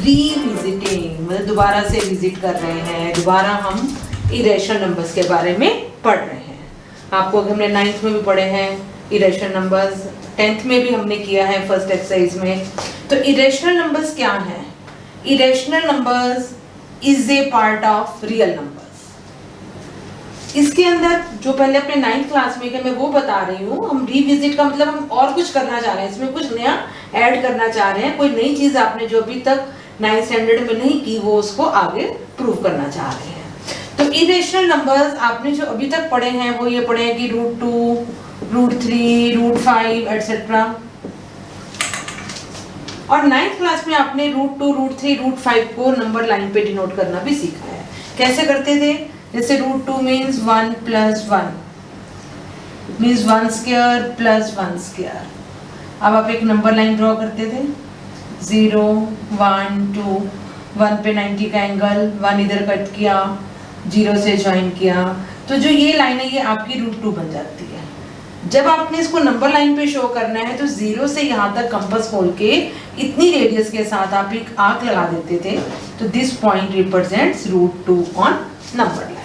Revisiting मतलब दोबारा से विजिट कर रहे हैं, दोबारा हम इरेशनल नंबर्स के बारे में पढ़ रहे हैं। आपको हमने 9th में भी पढ़े हैं इरेशनल नंबर्स, 10th में भी हमने किया है फर्स्ट एक्सरसाइज में। तो इरेशनल नंबर्स क्या है? Irrational numbers is a part of real numbers. इसके अंदर जो पहले अपने 9th क्लास में कि मैं वो बता रही हूँ, हम रीविजिट का मतलब हम और कुछ करना चाह रहे हैं, इसमें कुछ नया ऐड करना चाह रहे हैं, कोई नई चीज आपने जो अभी तक 9th स्टैंडर्ड में नहीं की वो उसको आगे प्रूव करना चाह रहे हैं। तो इरेशनल नंबर्स आपने जो अभी तक पढ़े हैं वो ये पढ़े हैं कि √2, √3, √5 एटसेट्रा। और 9th क्लास में आपने √2, √3, √5 को नंबर लाइन पे डिनोट करना भी सीखा है। कैसे करते थे? जैसे √2 मीन्स 1 + 1 मीन्स 1 स्क्वायर + 1 स्क्वायर। अब आप एक नंबर लाइन ड्रॉ करते थे 0, 1, 2, 1 पे 90 का एंगल, 1 इधर कट किया, 0 से ज्वाइन किया, तो जो ये लाइन है ये आपकी √2 बन जाती है। जब आपने इसको नंबर लाइन पे शो करना है तो 0 से यहाँ तक कंपास खोल के इतनी रेडियस के साथ आप एक आर्क लगा देते थे, तो this point represents √2 on number line.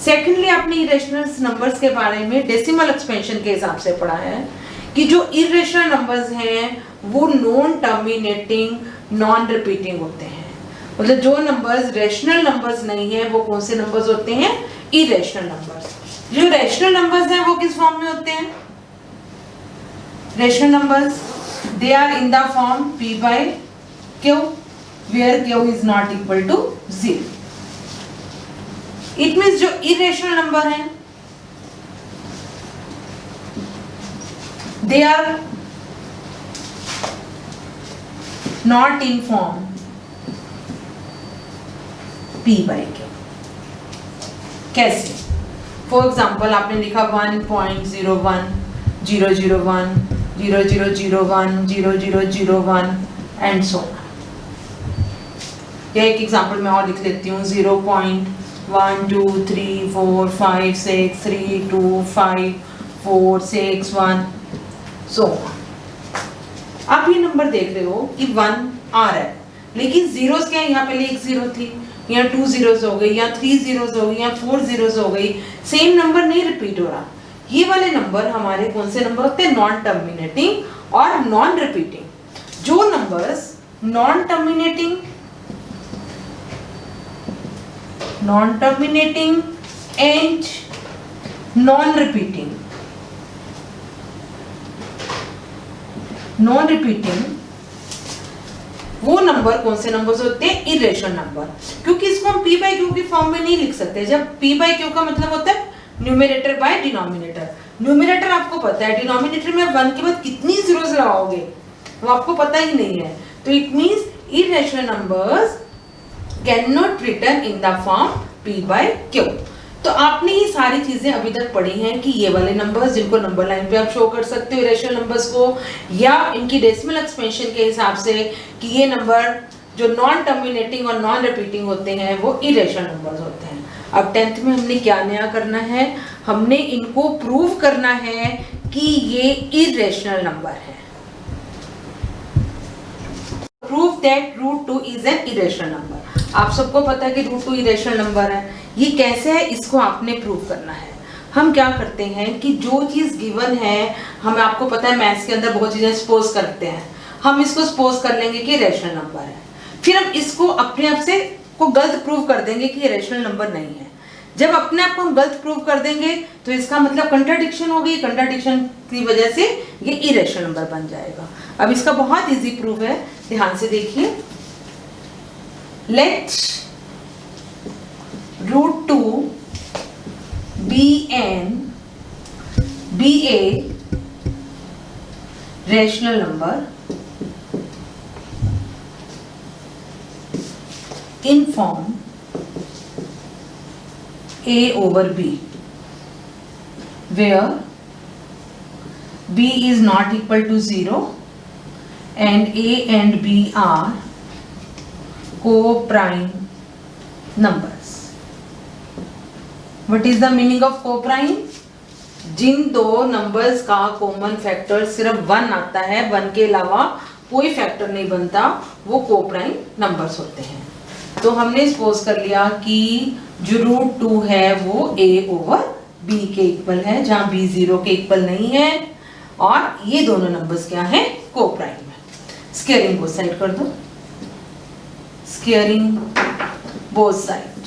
Secondly आपने इरेशनल नंबर्स के बारे में डेसिमल एक्सपेंशन के हिसाब से पढ़ा है कि जो इरेशनल नंबर्स हैं वो नॉन टर्मिनेटिंग, नॉन रिपीटिंग होते हैं। मतलब जो नंबर्स रेशनल नंबर्स नहीं है वो कौन से नंबर्स होते हैं? Irrational numbers. जो रेशनल नंबर्स हैं वो किस फॉर्म में होते हैं? Rational numbers they are in the form p/q where q is not equal to 0। It means जो इरेशनल नंबर हैं they are not in form p/q। कैसे? फॉर एग्जाम्पल आपने लिखा 1.01, 001, 0001, 0001 एंड सो। या एक एग्जाम्पल मैं और लिख लेती हूँ 0.1 2 3 4 5 6 3 2 5 4 6 1 सो। आप ये नंबर देख रहे हो कि 1 आ रहा है, लेकिन जीरोस क्या है? यहाँ पहले एक 0 थी, यहाँ 2 zeros हो गई, यहाँ 3 zeros हो गई, यहाँ 4 zeros हो गई, सेम नंबर नहीं रिपीट हो रहा। ये वाले नंबर हमारे कौन से नंबर होते हैं? नॉन टर्मिनेटिंग और नॉन रिपीटिंग। जो numbers non terminating and non repeating वो नंबर कौन से नंबर्स होते हैं? Irrational number. क्योंकि इसको हम p/q की फॉर्म में नहीं लिख सकते। जब p/q का मतलब होता है न्यूमरेटर बाय डिनोमिनेटर। न्यूमरेटर आपको पता है, डिनोमिनेटर में 1 के बाद कितनी जीरोस लगाओगे वो आपको पता ही नहीं है। तो it means irrational numbers can not return in the form p/q। तो आपने ये सारी चीजें अभी तक पढ़ी हैं कि ये वाले नंबर्स जिनको नंबर लाइन पे आप शो कर सकते हो इरेशनल नंबर्स को, या इनकी डेसिमल एक्सपेंशन के हिसाब से कि ये नंबर जो नॉन टर्मिनेटिंग और नॉन रिपीटिंग होते हैं वो इरेशनल नंबर्स होते हैं। अब 10th में हमने क्या नया करना है? हमने इनको प्रूव करना है कि ये इरेशनल नंबर है। Prove that √2 is an irrational number. आप सबको पता है कि √2 इरेशनल नंबर है। ये कैसे है इसको आपने प्रूव करना है। हम क्या करते हैं कि जो चीज गिवन है, हमें आपको पता है मैथ्स के अंदर बहुत चीजें सपोज करते हैं, हम इसको सपोज कर लेंगे कि रेशनल नंबर है, फिर हम इसको अपने आप से को गलत प्रूव कर देंगे कि ये रेशनल नंबर नहीं है। जब अपने आप को हम गलत प्रूव कर देंगे तो इसका मतलब कंट्राडिक्शन हो गई, कंट्राडिक्शन की वजह से ये इरेशनल नंबर बन जाएगा। अब इसका बहुत इजी प्रूफ है, ध्यान से देखिए। Let √2 be a rational number in form a/b, where b is not equal to 0 and a and b are co-prime numbers. What is the meaning of co-prime? जिन दो नंबर्स का कॉमन फैक्टर सिर्फ 1 आता है, 1 के अलावा कोई फैक्टर नहीं बनता, वो कोप्राइम नंबर्स होते हैं। तो हमने सपोज कर लिया कि जो √2 है वो a/b के इक्वल है, जहां b 0 के इक्वल नहीं है, और ये दोनों नंबर्स क्या हैं, कोप्राइम है। स्क्वायरिंग बोथ साइड कर दो, स्क्वायरिंग बोथ साइड,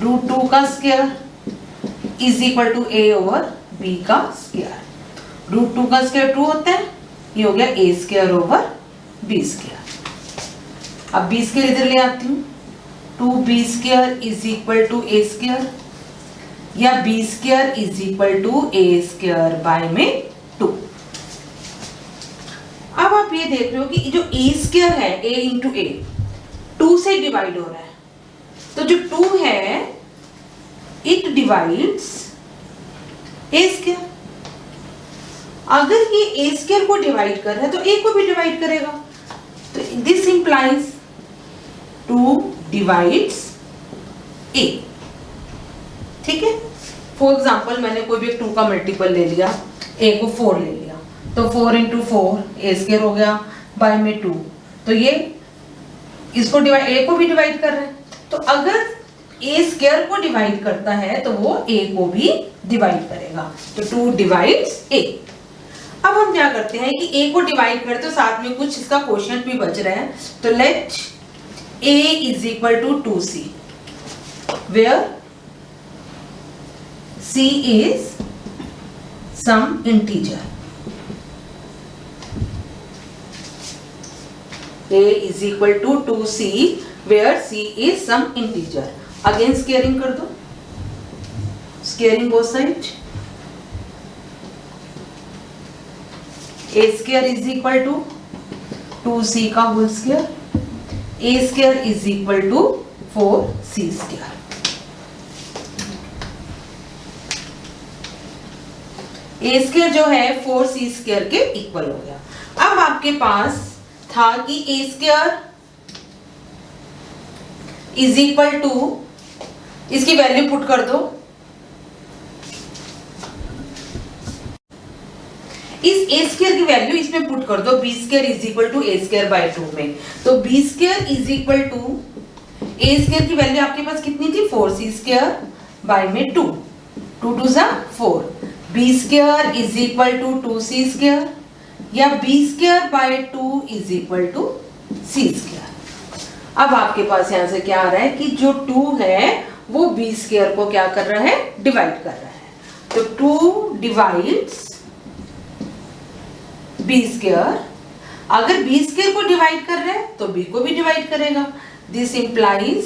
√2 का square is equal to a/b का स्क्वायर। √2 का स्क्वायर 2 होता है, ये हो गया a²/b²। अब b स्क्वायर इधर ले आती हूँ, 2b² is equal to a², या b² is equal to a² में 2। अब आप ये देख रहे हो कि जो a² है, a इंटू a 2 से डिवाइड हो रहा है, तो जो 2 है इट डिवाइड्स a²। अगर ये a² को डिवाइड कर रहा है तो a को भी डिवाइड करेगा, तो दिस इंप्लाइज 2 डिवाइड्स a। ठीक है, फॉर एग्जाम्पल मैंने कोई भी एक 2 का मल्टीपल ले लिया, a को 4 ले लिया, तो 4 इंटू 4 a² हो गया, बाय में 2, तो ये इसको डिवाइड, a को भी डिवाइड कर रहा है, तो अगर a² को डिवाइड करता है तो वो a को भी डिवाइड करेगा, तो 2 डिवाइड्स a। अब हम क्या करते हैं कि a को डिवाइड करें तो साथ में कुछ इसका क्वोशिएंट भी बच रहा है, तो let a is equal to 2c, where c is some integer. a is equal to 2c where c is some integer. Again squaring कर दो, squaring both side, a² is equal to 2c का whole square, a² is equal to 4c²। a² जो है 4c² के equal हो गया। अब आपके पास था कि a² इज इक्वल टू, इसकी वैल्यू पुट कर दो, इस a² की वैल्यू इसमें पुट कर दो, b² is equal to a²/2 में, तो b² is equal to a² की वैल्यू आपके पास कितनी थी, 4c² में 2, 2 2 सा 4, b² is equal to 2c², या b²/2 is equal to c²। अब आपके पास यहां से क्या आ रहा है कि जो 2 है वो b² को क्या कर रहा है, डिवाइड कर रहा है, तो 2 डिवाइड्स b²। अगर b² को डिवाइड कर रहा है तो b को भी डिवाइड करेगा, दिस इंप्लाइज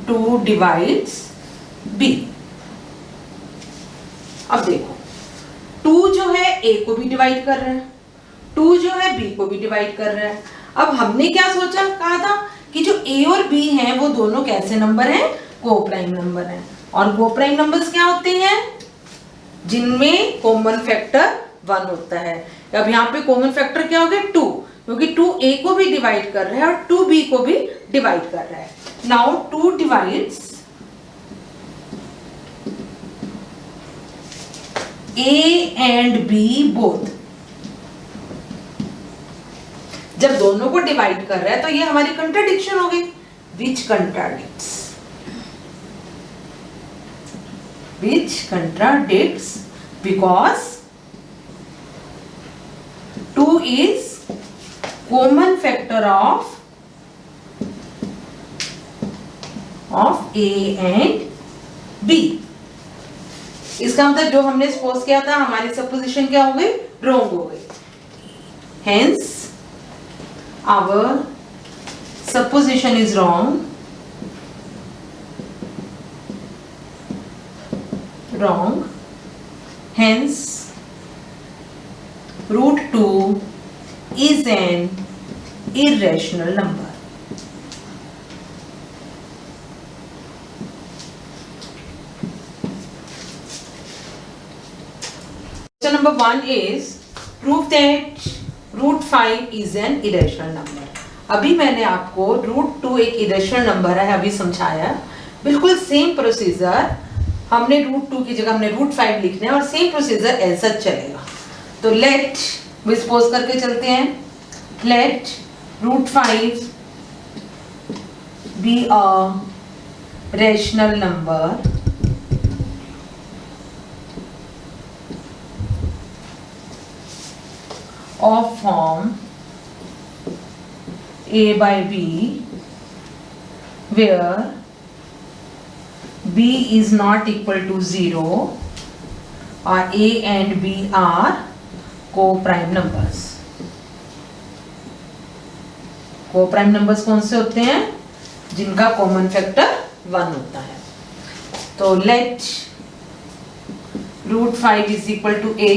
2 डिवाइड्स b। अब देखो 2 जो है a को भी डिवाइड कर रहा है, 2 जो है b को भी डिवाइड कर रहा है। अब हमने क्या सोचा, कहा था कि जो a और b हैं वो दोनों कैसे नंबर हैं, कोप्राइम नंबर हैं, और कोप्राइम नंबर्स क्या होते हैं, जिनमें कॉमन फैक्टर 1 होता है। अब यहाँ पे कॉमन फैक्टर क्या हो गया, 2, क्योंकि 2 a को भी डिवाइड कर रहा है और 2 b को भी डिवाइड कर रहा है। Now 2 divides a and b both. जब दोनों को डिवाइड कर रहा है तो ये हमारी कंट्राडिक्शन हो गई, विच contradicts because 2 is common factor of a and b। इसका मतलब जो हमने सपोज किया था हमारी सपोजिशन क्या हो गई, रॉन्ग हो गई, hence our supposition is wrong, hence √2 is an irrational number। Question number 1 is prove that √5 is an irrational number। अभी मैंने आपको √2 एक irrational number है अभी समझाया, बिल्कुल सेम प्रोसीजर हमने √2 की जगह हमने √5 लिखना है और सेम प्रोसीजर ऐसा चलेगा। तो लेट वो सपोज करके चलते हैं, let √5 be a rational number of form a by b where b is not equal to 0 or a and b are co-prime numbers. co-prime numbers कौन से होते हैं? जिनका कॉमन फैक्टर 1 होता है. तो let √5 is equal to a,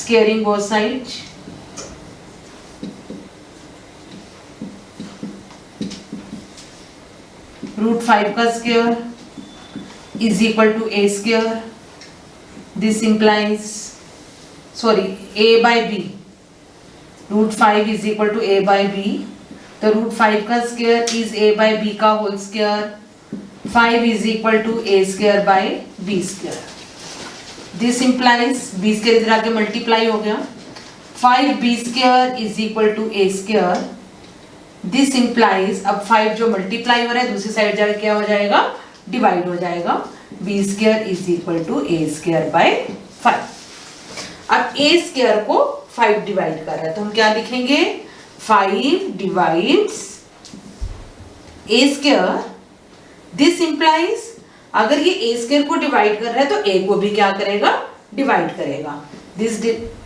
squaring both sides, √5 का square is equal to a square. This implies, sorry, a by b, √5 is equal to a by b. तो √5 का square is a by b का whole square. 5 is equal to a square by b square. This implies b square इधर आके multiply हो गया. 5b square is equal to a square. This implies, अब 5 जो multiply हो रहा है दूसरी साइड जाकर क्या हो जाएगा? डिवाइड हो जाएगा. b square is equal to a square by 5. अब a स्क्वायर को 5 डिवाइड कर रहा है तो हम क्या लिखेंगे? 5 divides a square. This implies अगर ये a स्क्वायर को डिवाइड कर रहा है तो a को भी क्या करेगा? डिवाइड करेगा. This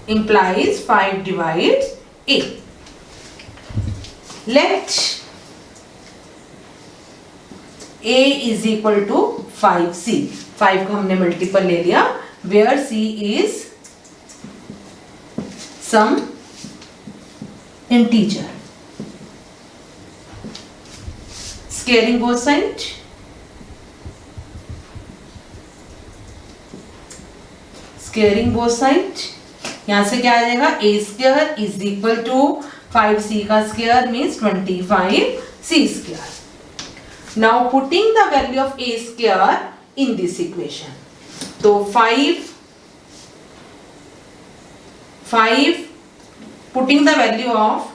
implies 5 divides a. Let a is equal to 5c. 5 को हमने मल्टीपल ले लिया, where c is some integer. Squaring both sides. Squaring both sides. यहाँ से क्या आ जाएगा? a square is equal to 5c का square means 25c square. Now putting the value of a square in this equation. तो 5 putting the value of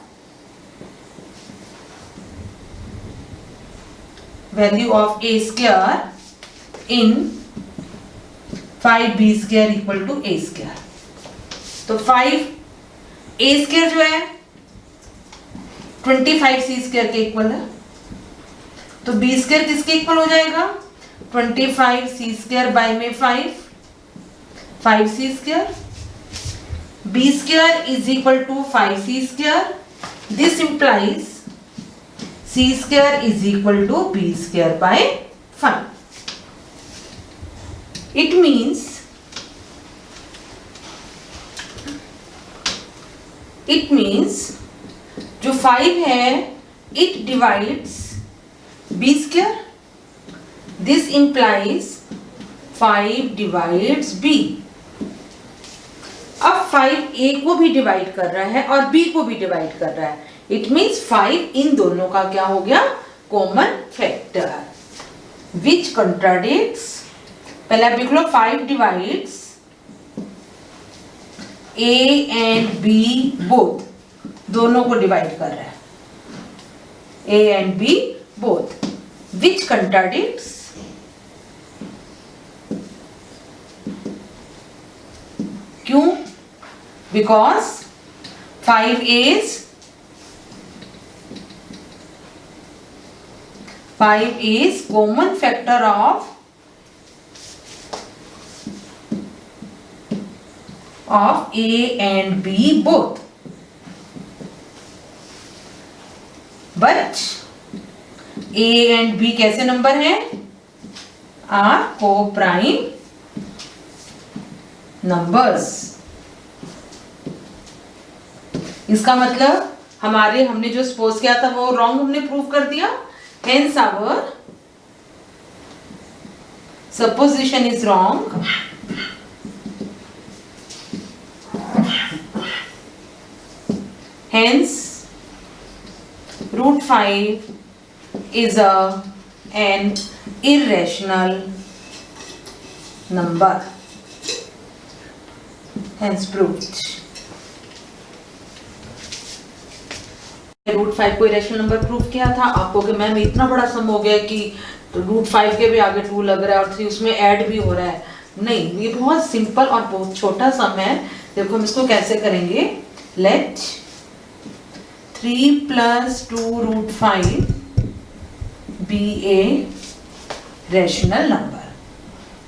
a square in 5b square equal to a square. तो 5a square जो है 25c square के equal है. तो b square किसके equal हो जाएगा? 25c स्क्वायर बाय में 5c square. b square is equal to 5c square. This implies c square is equal to b square by 5. It means जो 5 है it divides b square. This implies 5 divides b. अब 5 a को भी divide कर रहा है और b को भी डिवाइड कर रहा है. इट मीन्स 5 इन दोनों का क्या हो गया? Common factor. विच कंट्राडिक्ट्स, पहले आप लिख लो 5 divides a and b both, दोनों को डिवाइड कर रहा है. a and b both. Which contradicts? क्यों? Because 5 is common factor of a and b both. But a and b कैसे नंबर हैं? Are co-prime numbers. इसका मतलब हमने जो सपोज किया था वो रॉन्ग हमने प्रूव कर दिया. Hence our supposition is wrong. Hence √5 is an irrational number. Hence proved. √5 को इरेशनल नंबर प्रूव किया था। आप कहोगे मैम इतना बड़ा सम हो गया कि √5 के भी आगे 2 लग रहा है और 3 उसमें ऐड भी हो रहा है। नहीं, ये बहुत सिंपल और बहुत छोटा सम है। देखो हम इसको कैसे करेंगे, let 3 + 2√5 be a rational number.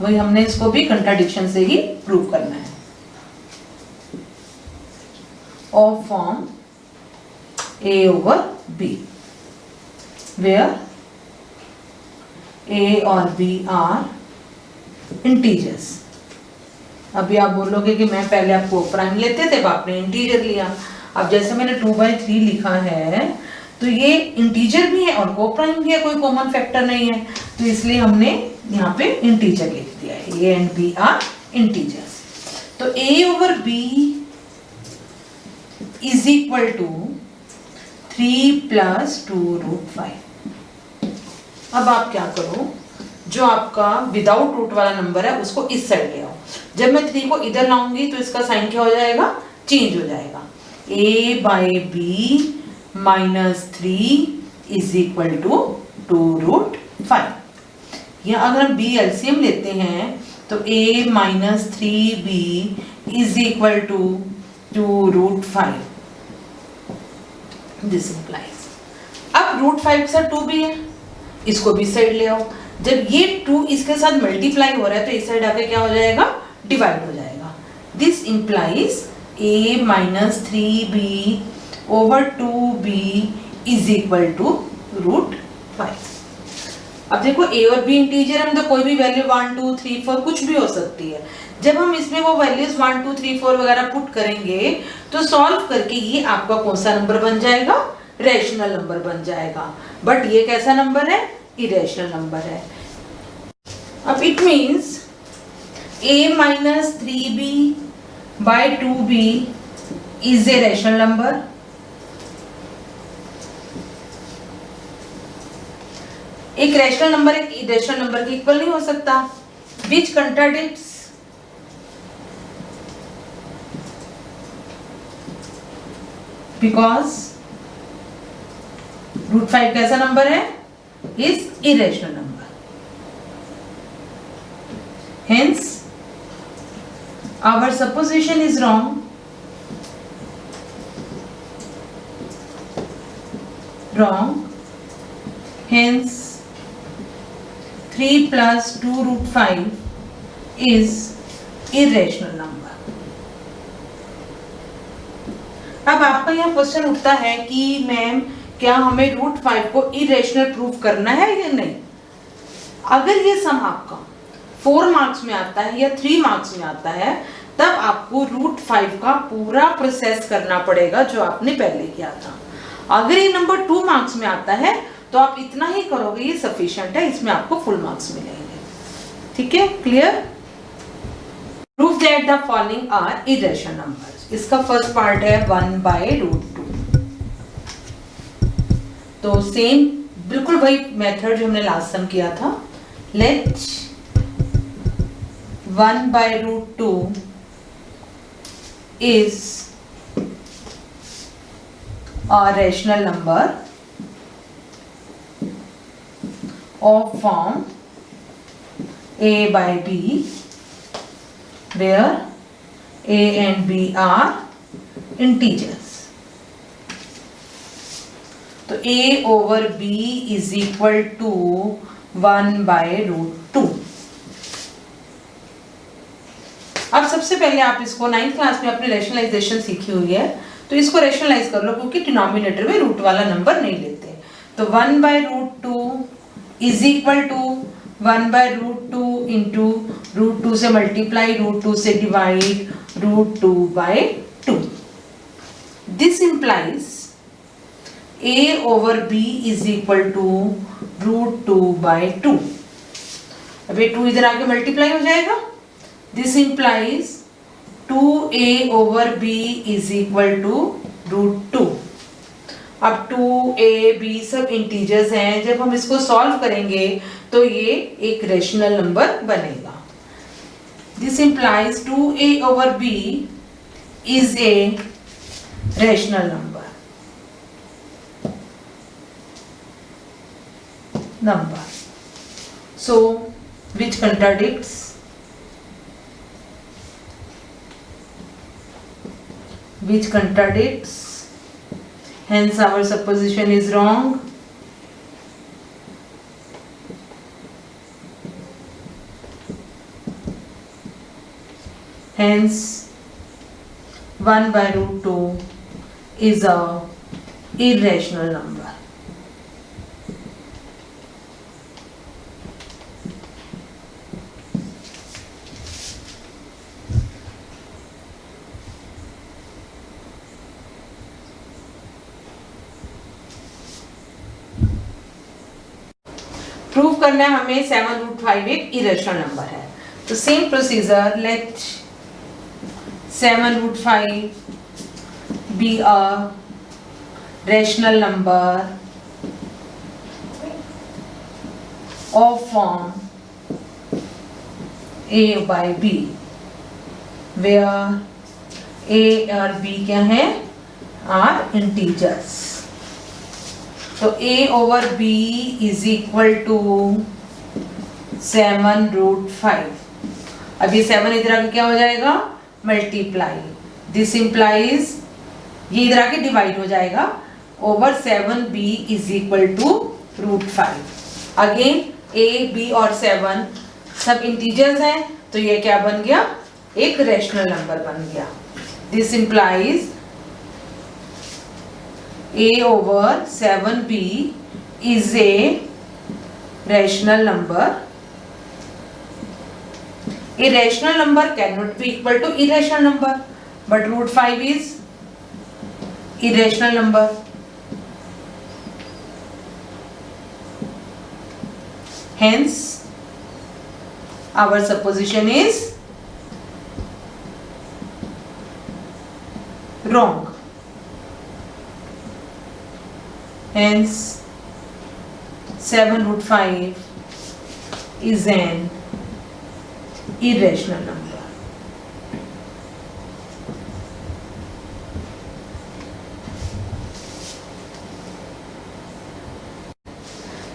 वही हमने इसको भी कंट्राडिक्शन से ही प्रूव करना है। Of form A/B where A और B are integers। अभी आप बोलोगे कि मैं पहले आपको प्राइम लेते थे, अब आपने इंटीजर लिया। अब जैसे मैंने 2/3 लिखा है तो ये इंटीजर भी है और को प्राइम भी है, कोई कॉमन फैक्टर नहीं है, तो इसलिए हमने यहाँ पे इंटीजर लिख दिया है। A and B are integers। तो A/B is equal to 3 + 2√5। अब आप क्या करो, जो आपका विदाउट रूट वाला नंबर है उसको इस साइड ले आओ। जब मैं 3 को इधर लाऊंगी तो इसका साइन क्या हो जाएगा, चेंज हो जाएगा। A/B - 3 is equal to 2√5। या अगर हम B एलसीएम लेते हैं तो A - 3B is equal to 2√5। This implies. अब √5 के साथ 2 भी है, इसको भी साइड ले आओ। जब ये 2 इसके साथ मल्टीप्लाई हो रहा है तो इस साइड आके क्या हो जाएगा, डिवाइड हो जाएगा। This implies A - 3B over 2B is equal to √5। अब देखो A और B इंटीजर है, मतलब कोई भी वैल्यू 1 2 3 4 कुछ भी हो सकती है। जब हम इसमें वो वैल्यूज 1 2 3 4 वगैरह पुट करेंगे तो सॉल्व करके ये आपका कौन सा नंबर बन जाएगा, रेशनल नंबर बन जाएगा। बट ये कैसा नंबर है, इरेशनल नंबर है। अब it means A - 3B/2B is a rational number. एक रेशनल नंबर एक इरेशनल नंबर के इक्वल नहीं हो सकता, विच कंट्राडिक्ट्स बिकॉज √5 कैसा नंबर है, is irrational number. Hence our supposition is wrong. Hence 3 + 2√5 is irrational number। अब आपका यह क्वेश्चन उठता है कि मैम क्या हमें √5 को इरेशनल प्रूव करना है या नहीं। अगर ये सम आपका 4 मार्क्स में आता है या 3 मार्क्स में आता है तब आपको √5 का पूरा प्रोसेस करना पड़ेगा जो आपने पहले किया था। अगर ये नंबर 2 मार्क्स में आता है तो आप इतना ही करोगे, ये सफिशिएंट है, इसमें आपको फुल मार्क्स मिलेंगे। ठीक है, clear. Prove that the following are irrational numbers. इसका फर्स्ट पार्ट है 1/√2। तो सेम बिल्कुल वही मेथड जो हमने लास्ट सम किया था। लेट 1/√2 इज a rational number of form A/B where A and B are integers। तो A/B is equal to 1/√2। अब सबसे पहले आप इसको 9th क्लास में अपने रेशनलाइजेशन सीखी हुई है तो इसको रेशनलाइज कर लो, क्योंकि डिनोमिनेटर में रूट वाला नंबर नहीं लेते। तो 1/√2 इज इक्वल टू 1/√2 इंटू √2 से मल्टीप्लाई, √2 से divide, √2/2। This implies A/B is equal to √2/2। अब ये 2 इधर आके मल्टीप्लाई हो जाएगा। This implies 2A/B is equal to √2। अब 2A, B सब इंटीजर्स हैं, जब हम इसको सॉल्व करेंगे तो ये एक रेशनल नंबर बनेगा। This implies 2A/B is a rational number. number. So which contradicts? Which contradicts? Hence our supposition is wrong. Hence 1 by root 2 is a irrational number. Prove करना है हमें 7√5 एक इरेशनल नंबर है. तो same procedure, let 7√5 be a rational number of form a by b, where a और b क्या है, are integers. तो a over b is equal to 7√5. अब ये 7 इधर आके क्या हो जाएगा, मल्टीप्लाई. दिस इंप्लाइज ये इधर आके डिवाइड हो जाएगा over 7b is equal to √5. Again a b और 7 सब इंटीजर्स हैं, तो ये क्या बन गया, एक रैशनल नंबर बन गया. This implies a over 7b is a rational number. A rational number cannot be equal to irrational number, but √5 is irrational number. Hence, our supposition is wrong. Hence, 7√5 is an irrational number.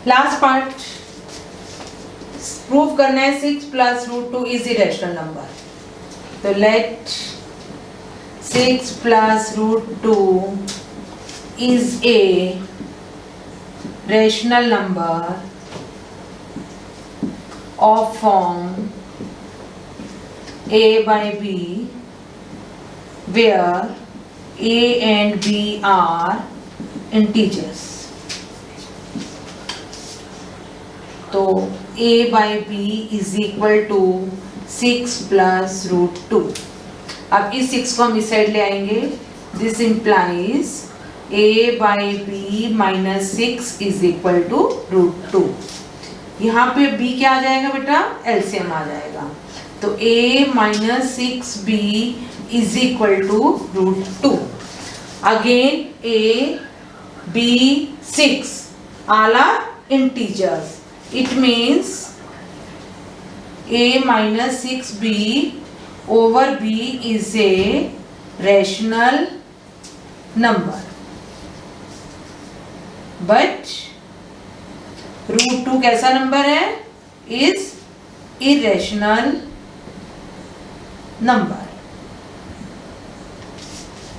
Last part, prove करना है 6 plus √2 is irrational number. तो let 6 plus √2 is a rational number of form a by b, where a and b are integers. तो a by b is equal to 6 plus √2. अब इस 6 को हम इस side ले आएंगे. This implies a by b minus 6 is equal to √2. यहाँ पे b क्या आ जाएगा बेटा, LCM आ जाएगा. तो a minus 6b is equal to √2. Again a, b, 6 all are integers. It means a minus 6b over b is a rational number. But √2 कैसा number है, is irrational number.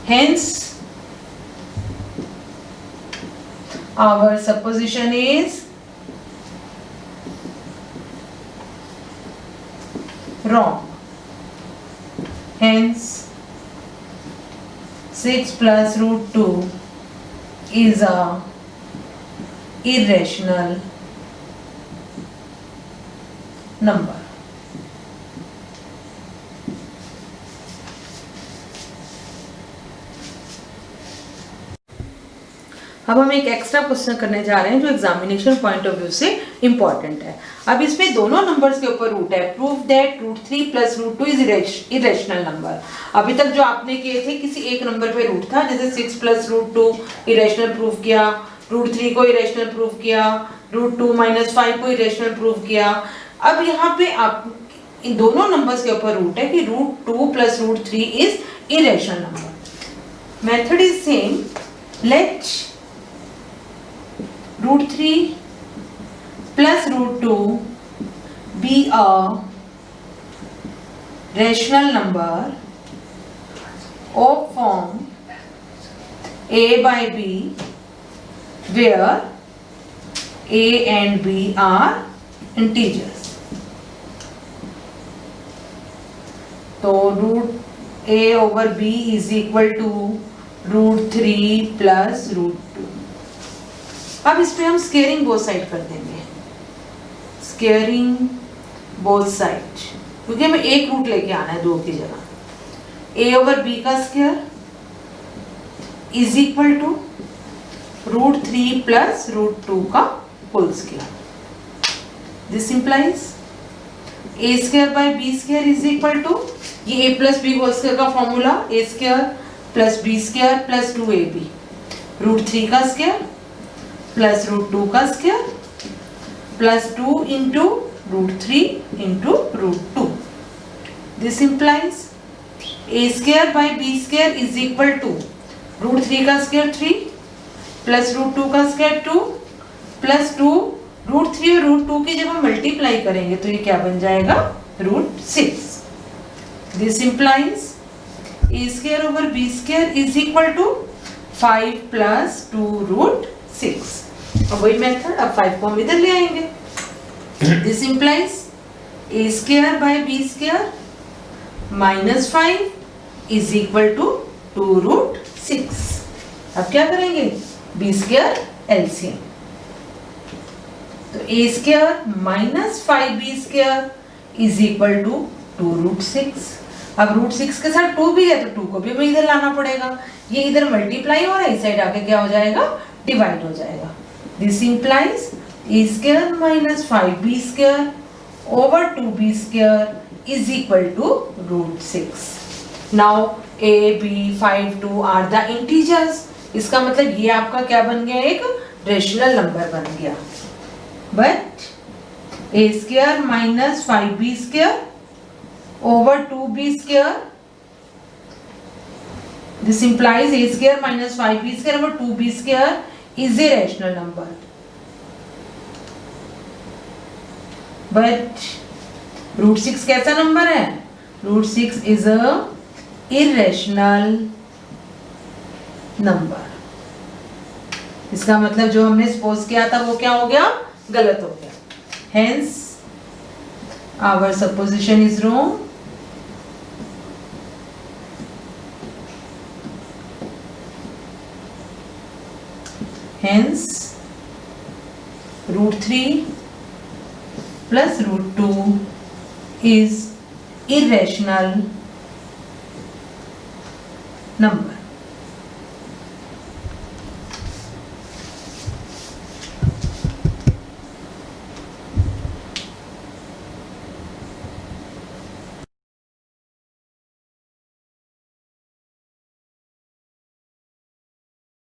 Hence, our supposition is wrong. Hence, 6 plus √2 is a irrational number. अब हम एक extra question करने जा रहे हैं जो एग्जामिनेशन पॉइंट ऑफ व्यू से इंपॉर्टेंट है. अब इसमें दोनों नंबर्स के ऊपर रूट है. Prove that √3 plus √2 is irrational number. अभी तक जो आपने किए थे किसी एक नंबर पे रूट था, जैसे 6 plus √2 इरेशनल प्रूव किया, √3 को इरेशनल प्रूव किया, √2 - 5 को इरेशनल प्रूव किया. अब यहाँ पे आप इन दोनों नंबर्स के ऊपर रूट है कि √2 plus √3 is irrational number. Method is same. Let √3 plus root 2 be a rational number of form a by b where a and b are integers. तो root a over b is equal to root 3 plus root 2. अब इस पे हम squaring both side कर देंगे, squaring both side, क्योंकि हमें एक रूट लेके आना है 2 की जगह. a ओवर b का square is equal to root 3 plus root 2 का whole square. This implies a square by b square is equal to, ये a plus b whole square का formula, a square plus b square plus 2ab, root 3 का square plus root 2 का square plus 2 into root 3 into root 2. This implies a square by b square is equal to root 3 का square 3 plus root 2 का square 2 plus 2, root 3 और root 2 की जब हम multiply करेंगे तो ये क्या बन जाएगा, root 6. This implies a square over b square is equal to 5 plus 2 root 6. अब वही मेथड, अब 5 को हम इधर ले आएंगे. This implies a square by b square minus 5 is equal to 2 root 6. अब क्या करेंगे, b स्केयर एलसीएम, तो a square minus 5b square is equal to 2 root 6. अब रूट 6 के साथ 2 भी है तो 2 को भी इधर लाना पड़ेगा, ये इधर मल्टीप्लाई हो रहा है, इस साइड आके क्या हो जाएगा, डिवाइड हो जाएगा. This implies a square minus 5b square over 2b square is equal to root 6. Now a b 5 2 are the integers. इसका मतलब ये आपका क्या बन गया, एक रेशनल नंबर बन गया. But a square minus 5b square over 2b square, this implies a square minus 5b square over 2b square is a rational number. But root 6 कैसा नंबर है, root 6 is a irrational number. इसका मतलब जो हमने suppose किया था वो क्या हो गया, गलत हो गया. Hence our supposition is wrong. Hence root 3 plus root 2 is irrational number.